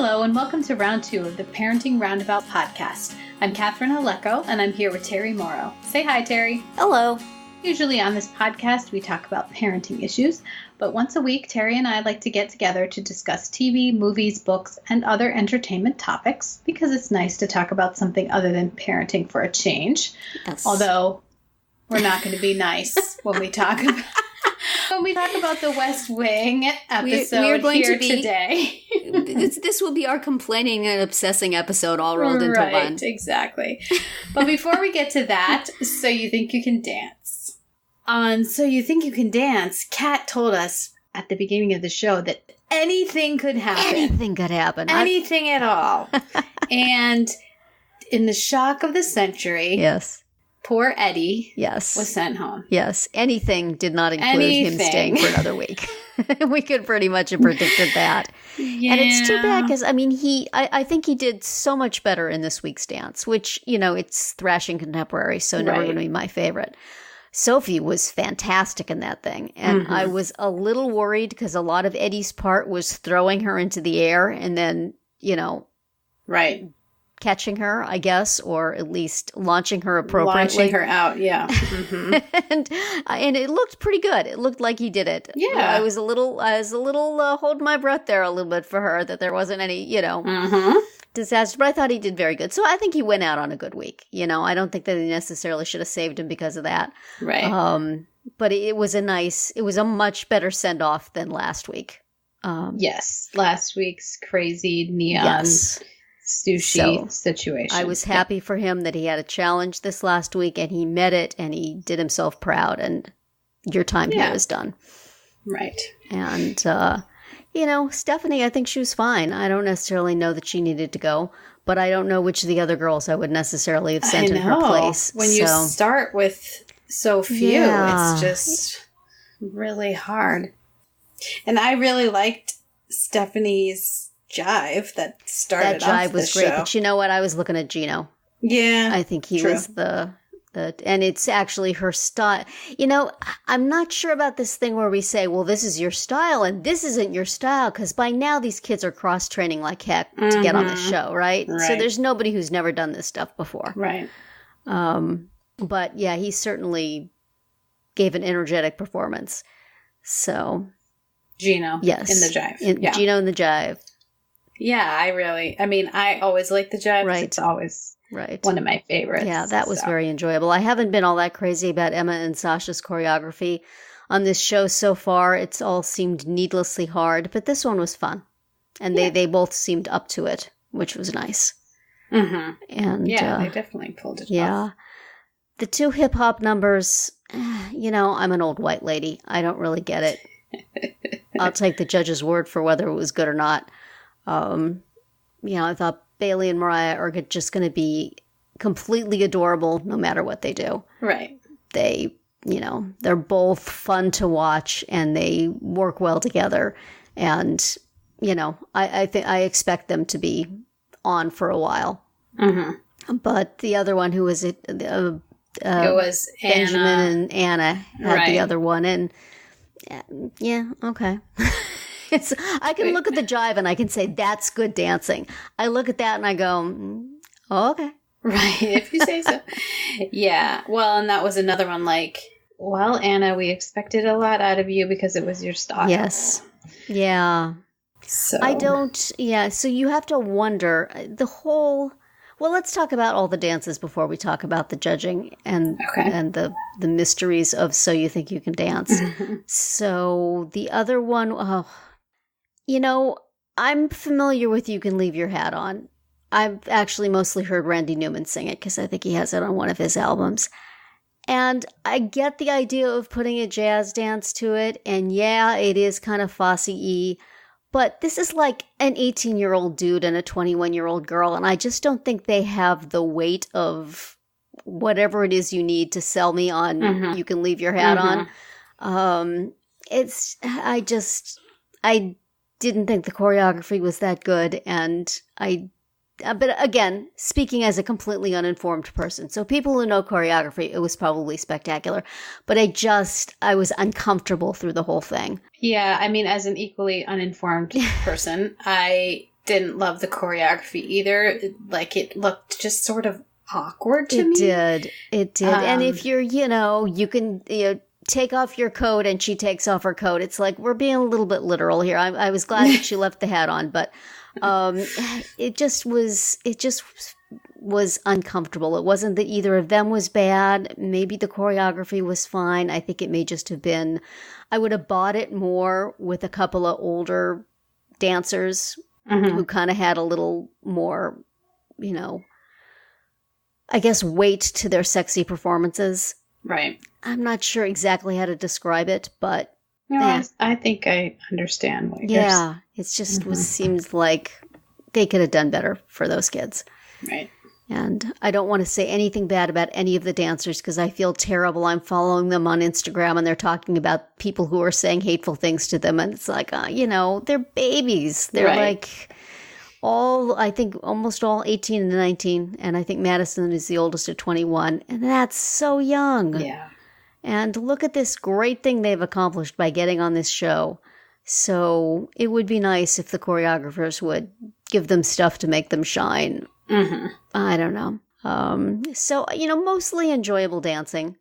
Hello, and welcome to round 2 of the Parenting Roundabout podcast. I'm Catherine Aleko, and I'm here with Terry Morrow. Say hi, Terry. Hello. Usually on this podcast, we talk about parenting issues, but once a week, Terry and I like to get together to discuss TV, movies, books, and other entertainment topics, because it's nice to talk about something other than parenting for a change. Yes. Although, we're not going to be nice when we talk about... When we talk about the West Wing episode we are going here to be, today. this will be our complaining and obsessing episode all rolled into one. Right, exactly. But before we get to that, So You Think You Can Dance. On So You Think You Can Dance, Kat told us at the beginning of the show that anything could happen. Anything could happen. Anything at all. And in the shock of the century... Yes. Poor Eddie was sent home. Yes. Anything did not include him staying for another week. We could pretty much have predicted that. Yeah. And it's too bad because, I mean, I think he did so much better in this week's dance, which, you know, it's thrashing contemporary, so never going to be my favorite. Sophie was fantastic in that thing. And I was a little worried because a lot of Eddie's part was throwing her into the air and then, you know. Right. Catching her, I guess, or at least launching her appropriately. Launching her out, yeah. Mm-hmm. and it looked pretty good. It looked like he did it. Yeah. I was a little holding my breath there a little bit for her that there wasn't any, disaster. But I thought he did very good. So I think he went out on a good week. You know, I don't think that they necessarily should have saved him because of that. Right. But it was a much better send off than last week. Yes, last week's crazy neon. Sushi situation. I was happy for him that he had a challenge this last week and he met it and he did himself proud and your time here is done. Right. And, Stephanie, I think she was fine. I don't necessarily know that she needed to go, but I don't know which of the other girls I would necessarily have sent in her place. When you start with so few, it's just really hard. And I really liked Stephanie's jive that started off the show. That jive was great, but you know what? I was looking at Gino. Yeah, I think he was the and it's actually her style. You know, I'm not sure about this thing where we say, well, this is your style and this isn't your style, because by now these kids are cross-training like heck to get on the show, right? So there's nobody who's never done this stuff before. Right. But yeah, he certainly gave an energetic performance. So. Gino. Yes. In the jive. Gino in the jive. Yeah, I always like the jive. Right. It's always one of my favorites. Yeah, that was very enjoyable. I haven't been all that crazy about Emma and Sasha's choreography on this show so far. It's all seemed needlessly hard, but this one was fun. And they both seemed up to it, which was nice. Mm-hmm. And they definitely pulled it off. Yeah. The 2 hip-hop numbers, I'm an old white lady. I don't really get it. I'll take the judge's word for whether it was good or not. I thought Bailey and Mariah are just going to be completely adorable no matter what they do. Right. They, they're both fun to watch and they work well together. And, I think I expect them to be on for a while. Mm-hmm. But the other one, who was it? It was Benjamin Anna. And Anna had the other one. And yeah, okay. I can look at the jive and I can say, that's good dancing. I look at that and I go, oh, okay. Right, if you say so. Yeah, well, and that was another one like, well, Anna, we expected a lot out of you because it was your style. Yes. Yeah. So so you have to wonder well, let's talk about all the dances before we talk about the judging and the mysteries of So You Think You Can Dance. So the other one, I'm familiar with You Can Leave Your Hat On. I've actually mostly heard Randy Newman sing it because I think he has it on one of his albums. And I get the idea of putting a jazz dance to it. And yeah, it is kind of Fosse-y. But this is like an 18-year-old dude and a 21-year-old girl. And I just don't think they have the weight of whatever it is you need to sell me on You Can Leave Your Hat On. I didn't think the choreography was that good. And but again, speaking as a completely uninformed person. So people who know choreography, it was probably spectacular. But I was uncomfortable through the whole thing. Yeah, I mean, as an equally uninformed person, I didn't love the choreography either. Like, it looked just sort of awkward to me. It did. And if you're, you can take off your coat and she takes off her coat. It's like, we're being a little bit literal here. I was glad that she left the hat on, but it just was uncomfortable. It wasn't that either of them was bad. Maybe the choreography was fine. I think it may just have been, I would have bought it more with a couple of older dancers who kind of had a little more, I guess, weight to their sexy performances. Right. I'm not sure exactly how to describe it, but... No, I think I understand what you're saying. Yeah, it just seems like they could have done better for those kids. Right. And I don't want to say anything bad about any of the dancers because I feel terrible. I'm following them on Instagram and they're talking about people who are saying hateful things to them. And it's like, they're babies. They're like I think almost all 18 and 19. And I think Madison is the oldest at 21. And that's so young. Yeah. And look at this great thing they've accomplished by getting on this show. So it would be nice if the choreographers would give them stuff to make them shine. Mm-hmm. I don't know. So, mostly enjoyable dancing.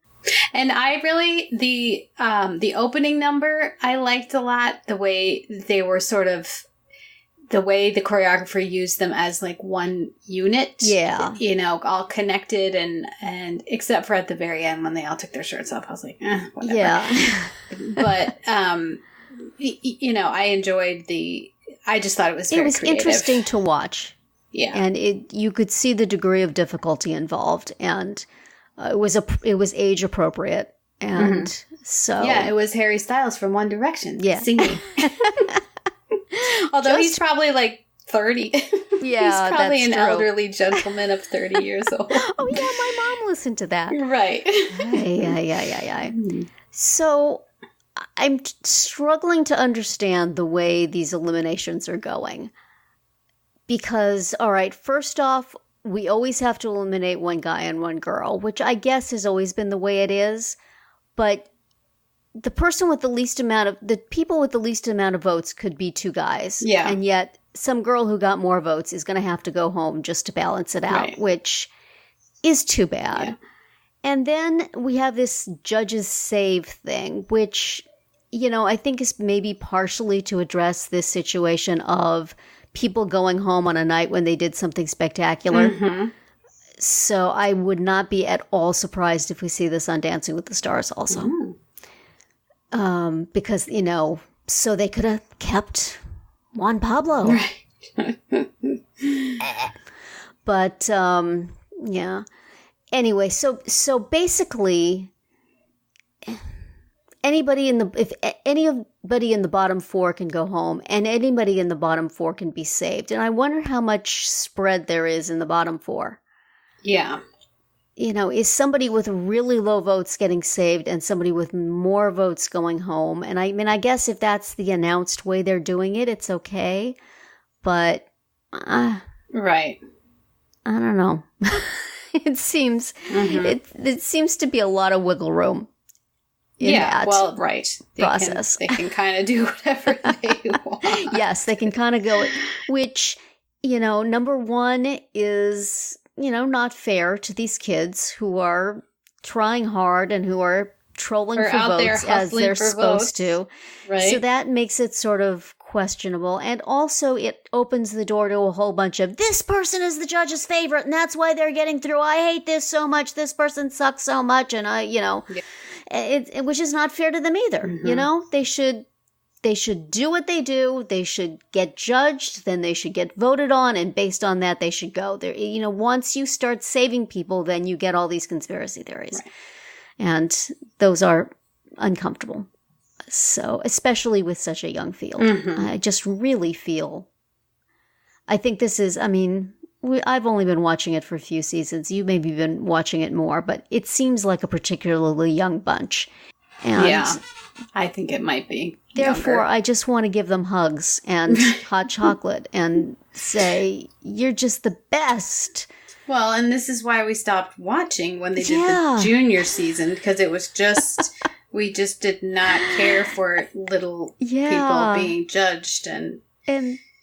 And I really, the opening number, I liked a lot. The way they were the way the choreographer used them as like one unit. Yeah. All connected and except for at the very end when they all took their shirts off, I was like, whatever. Yeah. But, I enjoyed I just thought it was very creative. Interesting to watch. Yeah. And you could see the degree of difficulty involved, and it was age appropriate, and so yeah, it was Harry Styles from One Direction singing. Although he's probably like 30. Yeah, he's probably that's an true. Elderly gentleman of 30 years old. Oh yeah, my mom listened to that. Right. Yeah. So I'm struggling to understand the way these eliminations are going. Because, all right, first off, we always have to eliminate one guy and one girl, which I guess has always been the way it is. But the people with the least amount of votes could be two guys. Yeah. And yet some girl who got more votes is going to have to go home just to balance it out, which is too bad. Yeah. And then we have this judges save thing, which, I think is maybe partially to address this situation of people going home on a night when they did something spectacular. Mm-hmm. So I would not be at all surprised if we see this on Dancing with the Stars also. Because, so they could have kept Juan Pablo. Right. But, yeah. Anyway, so basically, if anybody in the bottom four can go home, and anybody in the bottom four can be saved. And I wonder how much spread there is in the bottom four. Yeah. Is somebody with really low votes getting saved and somebody with more votes going home? And I guess if that's the announced way they're doing it, it's okay. But right. I don't know. It seems it seems to be a lot of wiggle room. Right. Process. They can kind of do whatever they want. Yes, they can kind of go, which, number one is, not fair to these kids who are trying hard and who are trolling for votes as they're supposed to. Right. So that makes it sort of questionable. And also it opens the door to a whole bunch of, this person is the judge's favorite and that's why they're getting through. I hate this so much. This person sucks so much. And which is not fair to them either. Mm-hmm. They should do what they do. They should get judged. Then they should get voted on. And based on that, they should go there. Once you start saving people, then you get all these conspiracy theories. Right. And those are uncomfortable. So, especially with such a young field. Mm-hmm. I just really feel, I think this is, I've only been watching it for a few seasons. You maybe been watching it more, but it seems like a particularly young bunch. And yeah, I think it might be. Therefore, younger. I just want to give them hugs and hot chocolate and say, you're just the best. Well, and this is why we stopped watching when they did the junior season, because it was just, we just did not care for little people being judged. And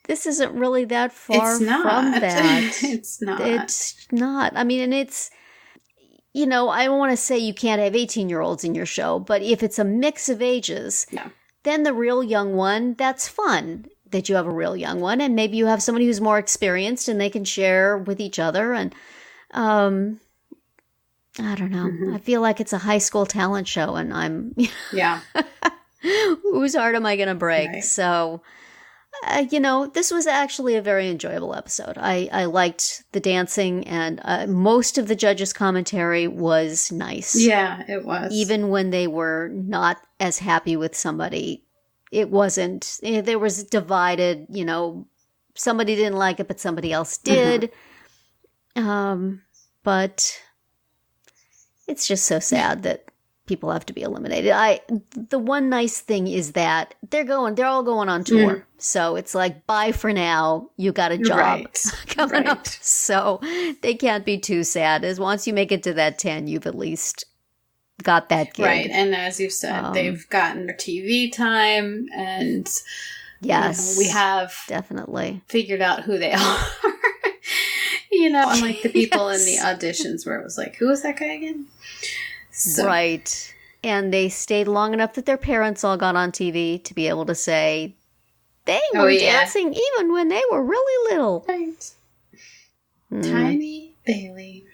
this isn't really that far It's not. from that. It's not. It's not. I mean, and it's, you know, I don't want to say you can't have 18-year-olds in your show, but if it's a mix of ages, then the real young one, that's fun that you have a real young one. And maybe you have somebody who's more experienced and they can share with each other. And I don't know. I feel like it's a high school talent show and I'm, whose heart am I going to break? Right. So, you know, this was actually a very enjoyable episode. I liked the dancing and most of the judges' commentary was nice. Yeah, it was. Even when they were not as happy with somebody, it wasn't, there was divided, you know, somebody didn't like it, but somebody else did. But it's just so sad that people have to be eliminated. The one nice thing is that they're all going on tour. So it's like, bye for now. You got a job coming up. So they can't be too sad. As once you make it to that 10, you've at least got that gig. Right. And as you said, they've gotten their TV time and yes, we have definitely figured out who they are. You know, unlike the people in the auditions where it was like, who was that guy again? So. Right. And they stayed long enough that their parents all got on TV to be able to say they were dancing even when they were really little. Right. Tiny Bailey.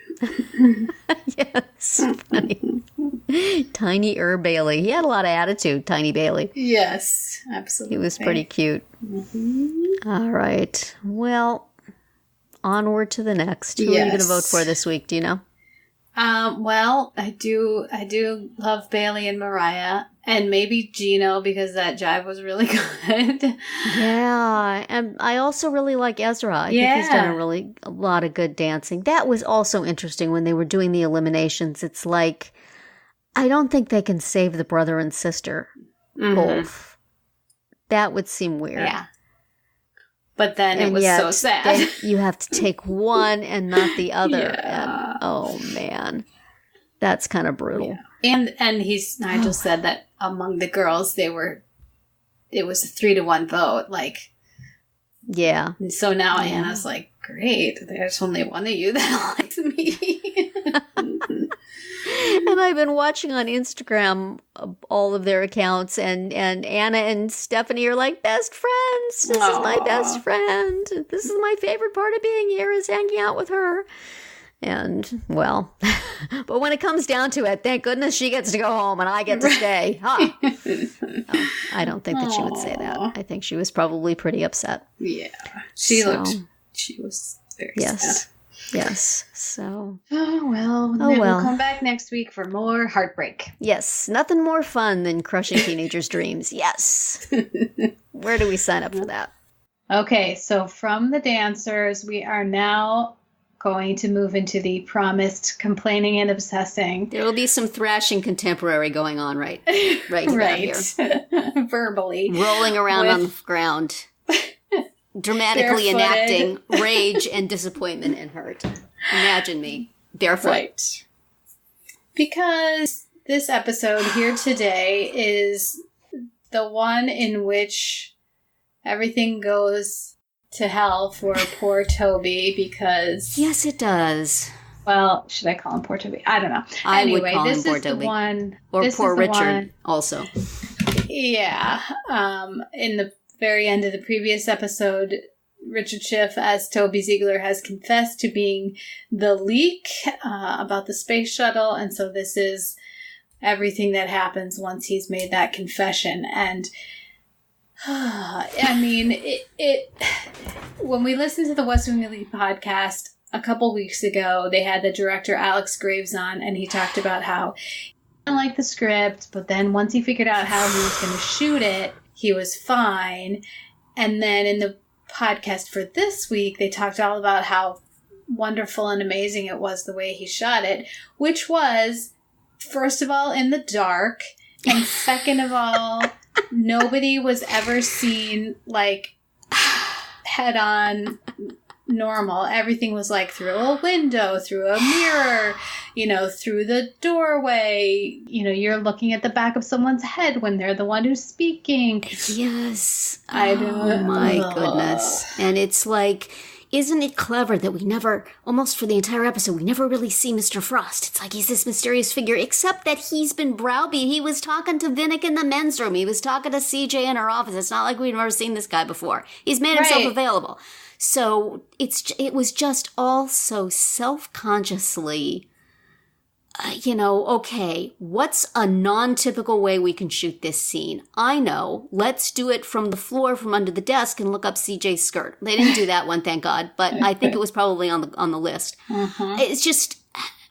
Yes. Funny. Tiny Bailey. He had a lot of attitude, Tiny Bailey. Yes, absolutely. He was pretty cute. All right. Well, onward to the next. Who are you going to vote for this week? Do you know? Well, I do love Bailey and Mariah, and maybe Gino because that jive was really good. Yeah, and I also really like Ezra. I think he's done a lot of good dancing. That was also interesting when they were doing the eliminations. It's like, I don't think they can save the brother and sister both. That would seem weird. Yeah. But then it was so sad. You have to take one and not the other. And, oh, man. That's kind of brutal. Yeah. And Nigel said that among the girls, it was a 3-1 vote. Like, yeah. And so now Anna's like, great. There's only one of you that likes me. And I've been watching on Instagram all of their accounts, and Anna and Stephanie are like best friends. This is my best friend. This is my favorite part of being here is hanging out with her. And, well, but when it comes down to it, thank goodness she gets to go home and I get to stay. Huh? No, I don't think that she would say that. I think she was probably pretty upset. Yeah. She was very sad. Yes. So. We'll come back next week for more heartbreak. Yes. Nothing more fun than crushing teenagers' dreams. Yes. Where do we sign up for that? Okay. So from the dancers, we are now going to move into the promised complaining and obsessing. There will be some thrashing contemporary going on right here. Verbally. Rolling around on the ground. Dramatically enacting rage and disappointment and hurt. Imagine me barefoot. Right. Because this episode here today is the one in which everything goes to hell for poor Toby because... Yes, it does. Well, should I call him poor Toby? I don't know. I would call him poor Toby. Or poor Richard also. Yeah. In the very end of the previous episode, Richard Schiff as Toby Ziegler has confessed to being the leak about the space shuttle, and so this is everything that happens once he's made that confession. And I mean, it when we listened to the West Wing Elite podcast a couple weeks ago, they had the director Alex Graves on, and he talked about how he didn't like the script, but then once he figured out how he was going to shoot it, he was fine. And then in the podcast for this week, they talked all about how wonderful and amazing it was the way he shot it, which was, first of all, in the dark, and second of all, nobody was ever seen, like, head on, normal. Everything was like through a window, through a mirror, through the doorway. You're looking at the back of someone's head when they're the one who's speaking. Yes. I don't. Oh my goodness. And it's like, isn't it clever that we never, almost for the entire episode, we never really see Mr. Frost? It's like he's this mysterious figure, except that he's been browbeat. He was talking to Vinnick in the men's room. He was talking to CJ in her office. It's not like we've never seen this guy before. He's made himself available. So it was just all so self-consciously, okay, what's a non-typical way we can shoot this scene? I know, let's do it from the floor, from under the desk, and look up CJ's skirt. They didn't do that one, thank God, but I think it was probably on the list. Uh-huh. It's just,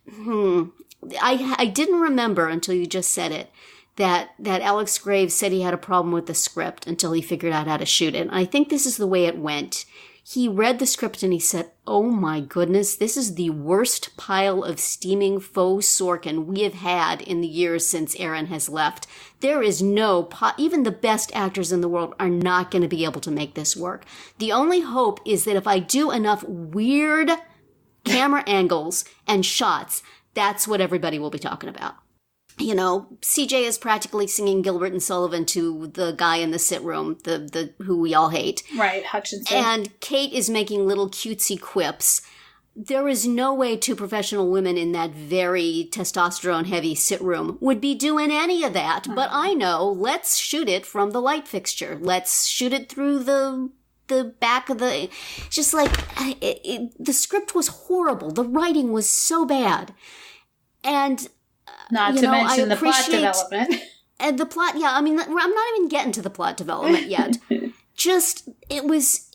I didn't remember until you just said it, that Alex Graves said he had a problem with the script until he figured out how to shoot it. And I think this is the way it went. He read the script and he said, oh my goodness, this is the worst pile of steaming faux Sorkin we have had in the years since Aaron has left. There is even the best actors in the world are not going to be able to make this work. The only hope is that if I do enough weird camera angles and shots, that's what everybody will be talking about. CJ is practically singing Gilbert and Sullivan to the guy in the sit room, the who we all hate. Right, Hutchinson. And Kate is making little cutesy quips. There is no way two professional women in that very testosterone-heavy sit room would be doing any of that. Uh-huh. But I know, let's shoot it from the light fixture. Let's shoot it through the back of the... Just like, the script was horrible. The writing was so bad. And... Not to mention the plot development. And the plot, I'm not even getting to the plot development yet. Just, it's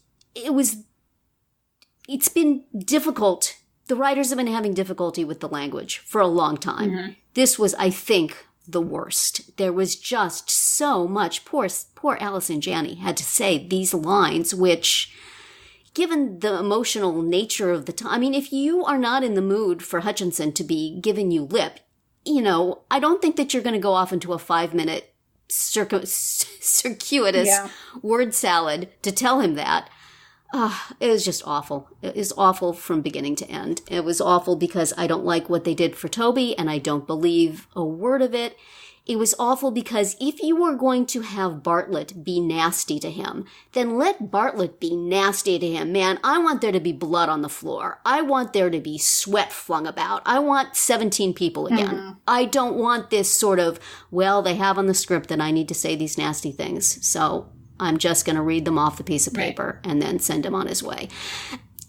been difficult. The writers have been having difficulty with the language for a long time. Mm-hmm. This was, I think, the worst. There was just so much. Poor Allison Janney had to say these lines, which... Given the emotional nature of the time, if you are not in the mood for Hutchinson to be giving you lip, I don't think that you're going to go off into a 5-minute circuitous word salad to tell him that. It was just awful. It was awful from beginning to end. It was awful because I don't like what they did for Toby, and I don't believe a word of it. It was awful because if you were going to have Bartlett be nasty to him, then let Bartlett be nasty to him. Man, I want there to be blood on the floor. I want there to be sweat flung about. I want 17 people again. Mm-hmm. I don't want this sort of, they have on the script that I need to say these nasty things, so I'm just going to read them off the piece of paper and then send him on his way.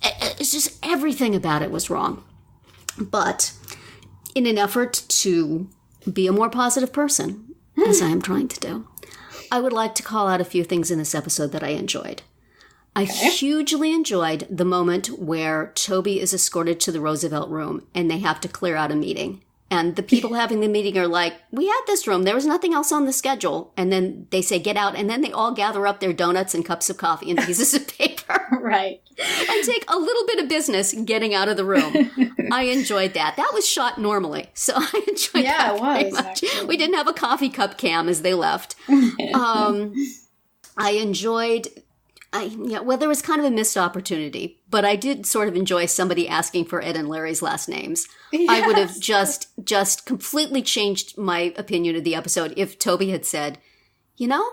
It's just everything about it was wrong. But in an effort to be a more positive person, as I am trying to do, I would like to call out a few things in this episode that I enjoyed. I hugely enjoyed the moment where Toby is escorted to the Roosevelt room and they have to clear out a meeting. And the people having the meeting are like, we had this room. There was nothing else on the schedule. And then they say, get out. And then they all gather up their donuts and cups of coffee and pieces of paper. Right. And take a little bit of business getting out of the room. I enjoyed that. That was shot normally. So I enjoyed that very much. Actually. We didn't have a coffee cup cam as they left. I enjoyed... there was kind of a missed opportunity, but I did sort of enjoy somebody asking for Ed and Larry's last names. Yes. I would have just completely changed my opinion of the episode if Toby had said, I don't know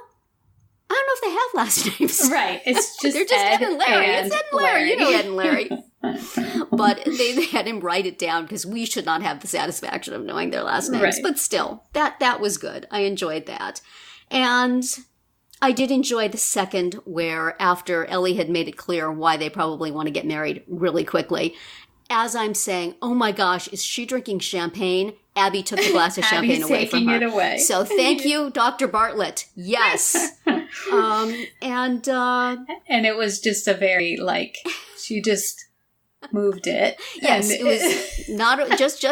if they have last names. Right. It's just they're just Ed and Larry. It's Ed and Larry. You know Ed and Larry. But they had him write it down because we should not have the satisfaction of knowing their last names. Right. But still, that was good. I enjoyed that. And I did enjoy the second where after Ellie had made it clear why they probably want to get married really quickly, as I'm saying, oh my gosh, is she drinking champagne? Abby took the glass of champagne away from her. Abby's taking it away. So thank you, Dr. Bartlett. Yes. And it was just a very, she just moved it. Yes, it was not just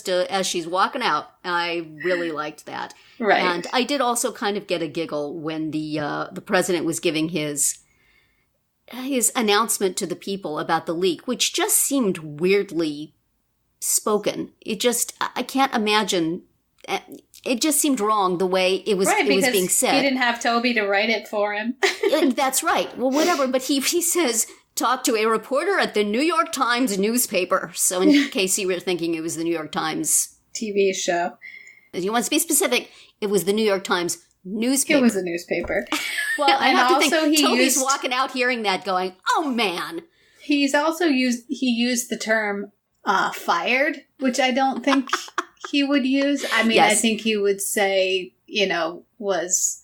as she's walking out. I really liked that. Right. And I did also kind of get a giggle when the president was giving his announcement to the people about the leak, which just seemed weirdly spoken. I can't imagine. It just seemed wrong the way it was being said. He didn't have Toby to write it for him. That's right. Well, whatever. But he says, talked to a reporter at the New York Times newspaper. So in case you were thinking it was the New York Times TV show. If you want to be specific, it was the New York Times newspaper. It was a newspaper. Well, I have to think Toby's walking out hearing that going, oh man. He's also used the term fired, which I don't think he would use. I mean, yes. I think he would say, was...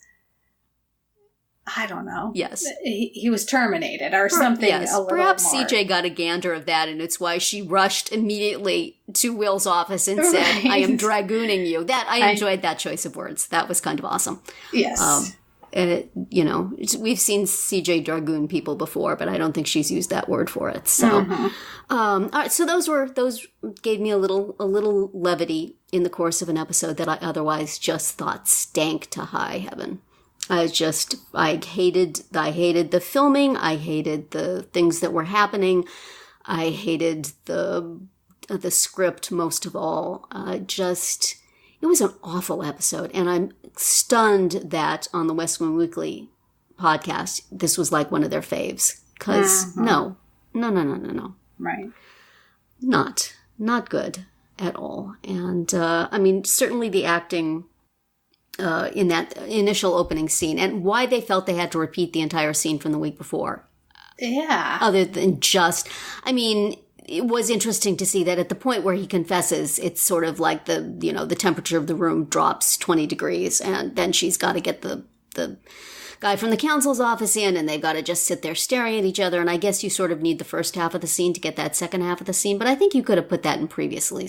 I don't know. Yes. He was terminated or something. Yes. A little Perhaps more. CJ got a gander of that, and it's why she rushed immediately to Will's office and said, I am dragooning you. I enjoyed that choice of words. That was kind of awesome. Yes. We've seen CJ dragoon people before, but I don't think she's used that word for it. So, all right. So those gave me a little levity in the course of an episode that I otherwise just thought stank to high heaven. I hated the filming. I hated the things that were happening. I hated the script most of all. It was an awful episode. And I'm stunned that on the West Wing Weekly podcast, this was like one of their faves. Because no. Right. Not good at all. And, certainly the acting... in that initial opening scene, and why they felt they had to repeat the entire scene from the week before. Yeah. Other than it was interesting to see that at the point where he confesses, it's sort of like the temperature of the room drops 20 degrees, and then she's got to get the guy from the counsel's office in, and they've got to just sit there staring at each other, and I guess you sort of need the first half of the scene to get that second half of the scene, but I think you could have put that in previously.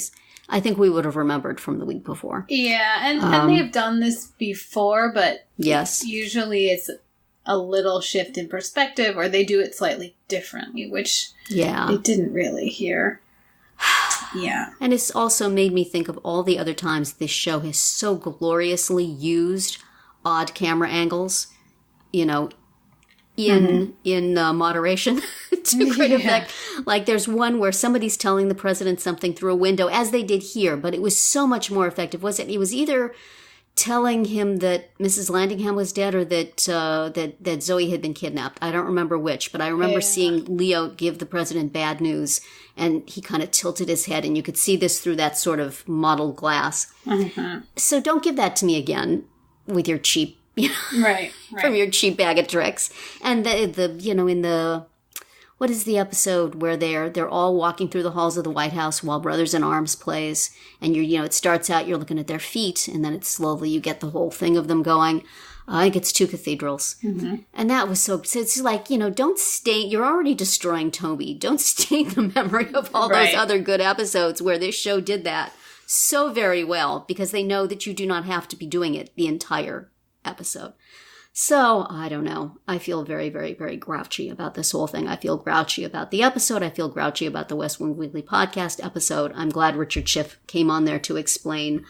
I think we would have remembered from the week before. Yeah, and they've done this before, but yes, usually it's a little shift in perspective, or they do it slightly differently, which they didn't really hear. Yeah. And it's also made me think of all the other times this show has so gloriously used odd camera angles, in moderation to great effect. Like there's one where somebody's telling the president something through a window, as they did here, but it was so much more effective. It was either telling him that Mrs. Landingham was dead or that Zoe had been kidnapped. I don't remember which, but I remember seeing Leo give the president bad news, and he kind of tilted his head, and you could see this through that sort of mottled glass. Mm-hmm. So don't give that to me again with your cheap right. From your cheap bag of tricks. And what is the episode where they're all walking through the halls of the White House while Brothers in Arms plays, and it starts out, you're looking at their feet, and then it's slowly, you get the whole thing of them going. I think it's 2 cathedrals. Mm-hmm. And that was so it's like, don't stain, you're already destroying Toby. Don't stain the memory of all those other good episodes where this show did that so very well, because they know that you do not have to be doing it the entire episode. So, I don't know. I feel very, very, very grouchy about this whole thing. I feel grouchy about the episode. I feel grouchy about the West Wing Weekly podcast episode. I'm glad Richard Schiff came on there to explain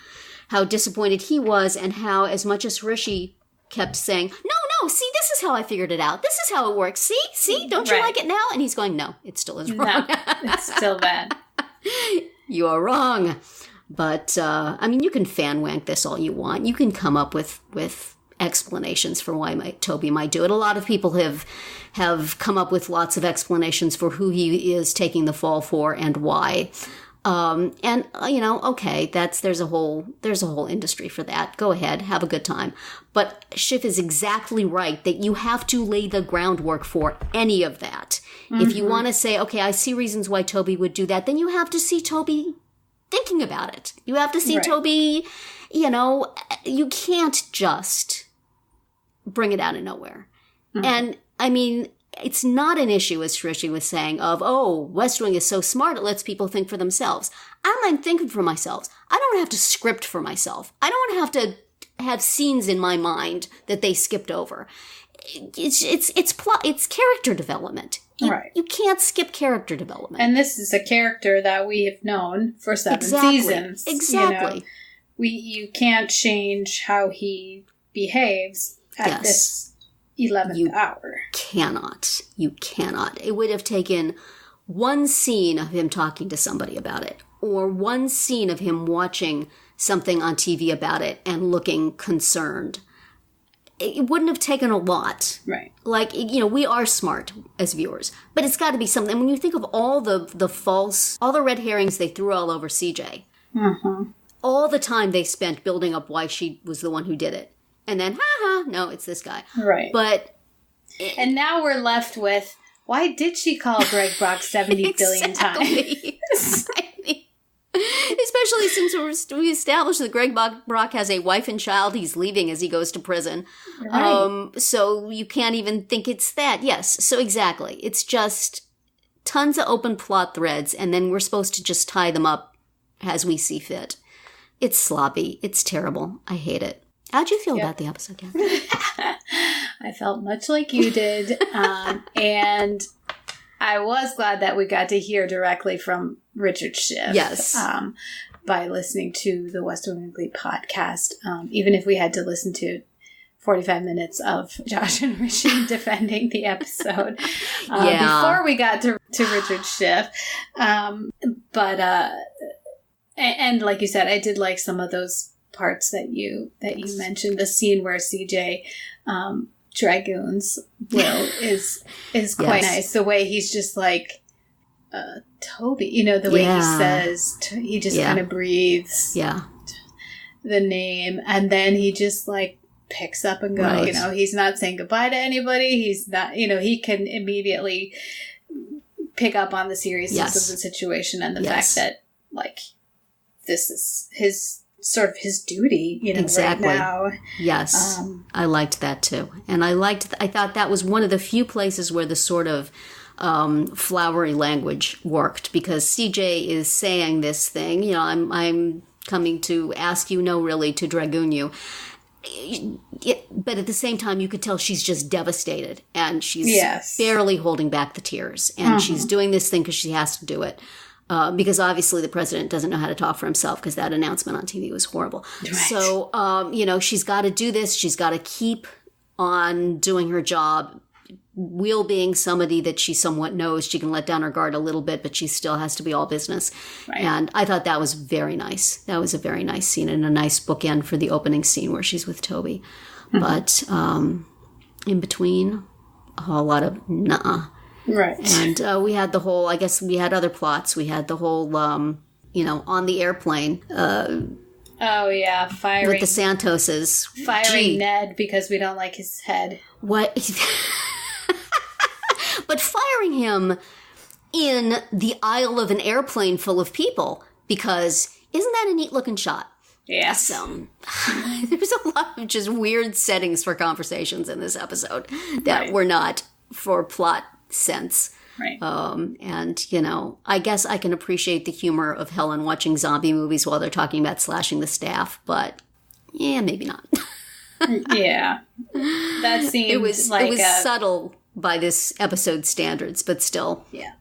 how disappointed he was, and how, as much as Rishi kept saying, no, see, this is how I figured it out. This is how it works. See, don't you like it now? And he's going, no, it still is wrong. No, it's still bad. You are wrong. But, you can fan wank this all you want. You can come up with explanations for why Toby might do it. A lot of people have come up with lots of explanations for who he is taking the fall for and why. Okay, there's a whole industry for that. Go ahead, have a good time. But Schiff is exactly right that you have to lay the groundwork for any of that. Mm-hmm. If you want to say, okay, I see reasons why Toby would do that, then you have to see Toby thinking about it. You have to see Toby, you can't just bring it out of nowhere. Mm-hmm. And it's not an issue, as Rishi was saying, of, West Wing is so smart, it lets people think for themselves. I don't mind thinking for myself. I don't have to script for myself. I don't have to have scenes in my mind that they skipped over. It's plot, it's character development. You can't skip character development. And this is a character that we have known for 7 seasons. Exactly. You can't change how he behaves at this 11th hour. You cannot. It would have taken one scene of him talking to somebody about it, or one scene of him watching something on TV about it and looking concerned. it wouldn't have taken a lot. Right. Like, we are smart as viewers, but it's got to be something. When you think of all all the red herrings they threw all over CJ, all the time they spent building up why she was the one who did it. And then, no, it's this guy. Right. And now we're left with, why did she call Greg Brock 70 billion times? Especially since we established that Greg Brock has a wife and child he's leaving as he goes to prison. Right. So you can't even think it's that. Yes, so exactly. It's just tons of open plot threads, and then we're supposed to just tie them up as we see fit. It's sloppy. It's terrible. I hate it. How'd you feel about the episode, Catherine? I felt much like you did. And I was glad that we got to hear directly from Richard Schiff. Yes. By listening to the West Wing Weekly podcast, even if we had to listen to 45 minutes of Josh and Rishi defending the episode before we got to Richard Schiff. And like you said, I did like some of those parts that you mentioned. The scene where CJ dragoons Will is quite nice. The way he's just like Toby, the way he says, he just kind of breathes the name, and then he just like picks up and goes. Right. He's not saying goodbye to anybody. He's not, he can immediately pick up on the seriousness of the situation and the fact that like this is his duty, right now. Yes. I liked that too. And I thought that was one of the few places where the sort of flowery language worked, because CJ is saying this thing, I'm coming to ask you, no, really, to dragoon you. But at the same time, you could tell she's just devastated, and she's barely holding back the tears. And she's doing this thing because she has to do it. Because obviously the president doesn't know how to talk for himself, because that announcement on TV was horrible. Right. So, she's got to do this. She's got to keep on doing her job. Will being somebody that she somewhat knows, she can let down her guard a little bit, but she still has to be all business. Right. And I thought that was very nice. That was a very nice scene and a nice bookend for the opening scene where she's with Toby. Mm-hmm. But in between, a whole lot of nah. Right. And we had the whole, I guess we had other plots. We had the whole, on the airplane. Firing. With the Santoses. Firing Ned because we don't like his head. What? But firing him in the aisle of an airplane full of people, because isn't that a neat looking shot? Yes. There's a lot of just weird settings for conversations in this episode that were not for plot sense. Right. And, I guess I can appreciate the humor of Helen watching zombie movies while they're talking about slashing the staff, but maybe not. Yeah. That seemed it was subtle by this episode's standards, but still. Yeah.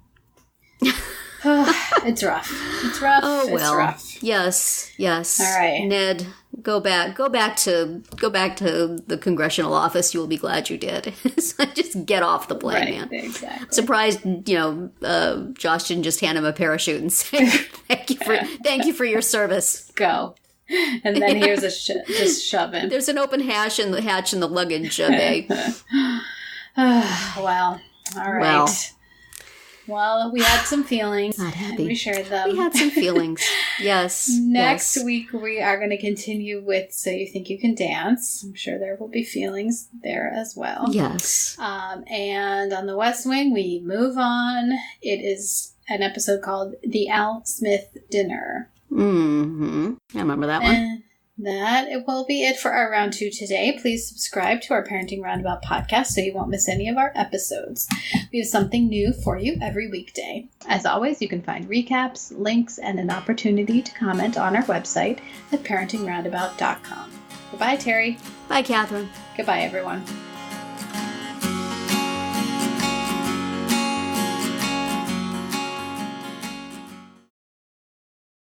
It's rough. It's rough. Oh, well. It's rough. Yes. All right. Ned, go back to the congressional office. You will be glad you did. So just get off the plane, man. Exactly. Surprised, Josh didn't just hand him a parachute and say, thank you for your service. Go. And then here's just shove him. There's an open hatch in the luggage bay. Well, all right. Well, we had some feelings. Not happy. And we shared them. We had some feelings. Yes. Next week, we are going to continue with So You Think You Can Dance. I'm sure there will be feelings there as well. Yes. And on The West Wing, we move on. It is an episode called The Al Smith Dinner. Mm-hmm. I remember that one. That it will be it for our round 2 today. Please subscribe to our Parenting Roundabout podcast so you won't miss any of our episodes. We have something new for you every weekday. As always, you can find recaps, links, and an opportunity to comment on our website at parentingroundabout.com. Goodbye, Terry. Bye, Catherine. Goodbye, everyone.